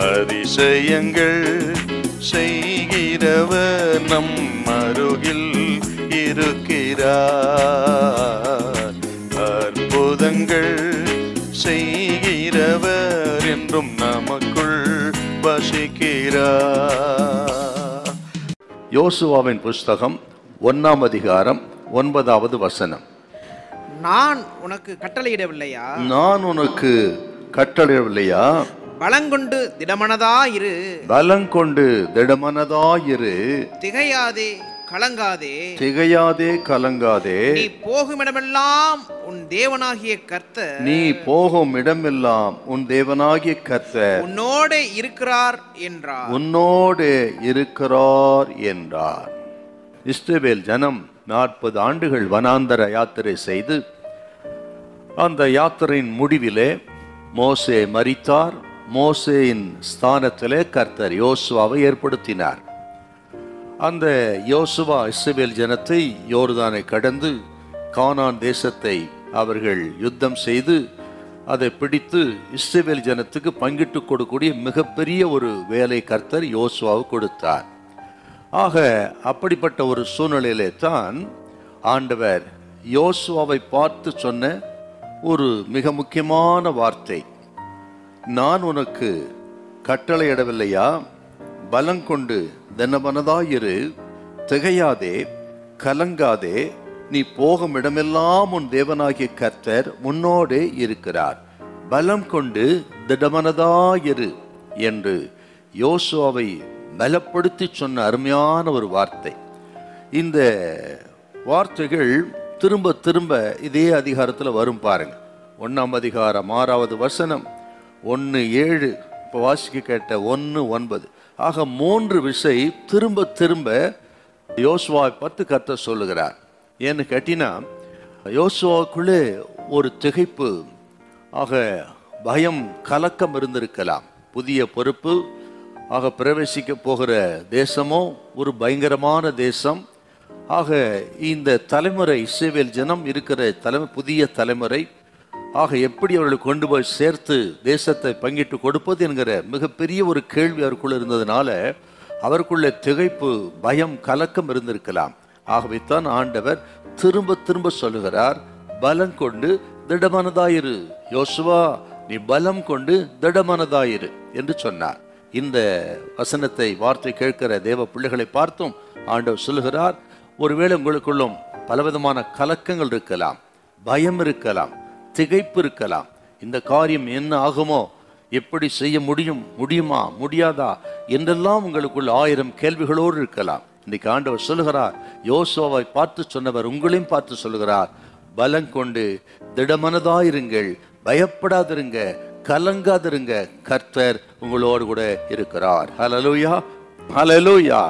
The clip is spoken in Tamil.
அதிசயங்கள் செய்கிறவர் நம் அருகில் இருக்கிறார். அற்புதங்கள் செய்கிறவர் என்றும் நமக்குள் வசிக்கிறார். யோசுவாவின் புஸ்தகம் 1ஆம் அதிகாரம் 9வது வசனம். நான் உனக்கு கட்டளையிடவில்லையா? நான் உனக்கு கட்டளையிடவில்லையா? பலங்கொண்டு திடமனதாயிரு. பலங்கொண்டு திடமனதாயிரு. திகையாதே கலங்காதே. திகையாதே கலங்காதே. நீ போகும் இடமெல்லாம் உன் தேவனாகிய கர்த்தர். நீ போகும் இடமெல்லாம் உன் தேவனாகிய கர்த்தர் உன்னோடு இருக்கிறார் என்றார். உன்னோடு இருக்கிறார் என்றார். இஸ்ரவேல் ஜனம் 40 ஆண்டுகள் வனாந்தர யாத்திரை செய்து அந்த யாத்திரையின் முடிவிலே மோசே மரித்தார். மோசேயின் ஸ்தானத்திலே கர்த்தர் யோசுவாவை ஏற்படுத்தினார். அந்த யோசுவா இஸ்ரவேல் ஜனத்தை யோர்தானை கடந்து கானான் தேசத்தை அவர்கள் யுத்தம் செய்து அதை பிடித்து இஸ்ரவேல் ஜனத்துக்கு பங்கிட்டு கொடுக்கக்கூடிய மிகப்பெரிய ஒரு வேலை கர்த்தர் யோசுவாவுக்கு கொடுத்தார். ஆக அப்படிப்பட்ட ஒரு சூழ்நிலையிலே தான் ஆண்டவர் யோசுவாவை பார்த்து சொன்ன ஒரு மிக முக்கியமான வார்த்தை, நான் உனக்கு கட்டளையிடவில்லையா? பலங்கொண்டு திடமனதாயிரு. திகையாதே கலங்காதே. நீ போகும் இடமெல்லாம் உன் தேவனாகிய கர்த்தர் முன்னோடே இருக்கிறார். பலம் கொண்டு திடமனதாயிரு என்று யோசுவாவை பலப்படுத்தி சொன்ன அருமையான ஒரு வார்த்தை. இந்த வார்த்தைகள் திரும்ப திரும்ப இதே அதிகாரத்தில் வரும் பாருங்க. 1ஆம் அதிகாரம் 6வது வசனம், 1:7, இப்போ வாசிக்க கேட்ட 1:9. ஆக 3 விசை திரும்ப திரும்ப யோசுவாவை பார்த்து கர்த்தர் சொல்லுகிறார். ஏன்னு கேட்டினா யோசுவாவுக்குள்ளே ஒரு திகைப்பு, ஆக பயம் கலக்கம் இருந்திருக்கலாம். புதிய பொறுப்பு, ஆக பிரவேசிக்க போகிற தேசமோ ஒரு பயங்கரமான தேசம். ஆக இந்த தலைமுறை இஸ்ரவேல் ஜனம் இருக்கிற புதிய தலைமுறை, ஆக எப்படி அவர்களை கொண்டு போய் சேர்த்து தேசத்தை பங்கிட்டு கொடுப்பது என்கிற மிகப்பெரிய ஒரு கேள்வி அவருக்குள்ள இருந்ததுனால அவருக்குள்ள திகைப்பு, பயம், கலக்கம் இருந்திருக்கலாம். ஆகவே தான் ஆண்டவர் திரும்ப திரும்ப சொல்லுகிறார், பலம் கொண்டு திடமனதாயிரு. யோசுவா, நீ பலம் கொண்டு திடமனதாயிரு என்று சொன்னார். இந்த வசனத்தை வார்த்தை கேட்கிற தேவ பிள்ளைகளை பார்த்தும் ஆண்டவர் சொல்லுகிறார், ஒருவேளை உங்களுக்குள்ளும் பலவிதமான கலக்கங்கள் இருக்கலாம், பயம் இருக்கலாம், திகைப்பு இருக்கலாம். இந்த காரியம் என்ன ஆகுமோ, எப்படி செய்ய முடியுமா முடியாதா என்றெல்லாம் உங்களுக்குள்ள 1000 கேள்விகளோடு இருக்கலாம். இன்னைக்கு ஆண்டவர் சொல்லுகிறார், யோசுவாவை பார்த்து சொன்னவர் உங்களையும் பார்த்து சொல்லுகிறார், பலங்கொண்டு திடமனதாயிருங்கள், பயப்படாதிருங்க, கலங்காதிருங்க, கர்த்தர் உங்களோடு கூட இருக்கிறார். ஹல்லேலூயா, ஹல்லேலூயா.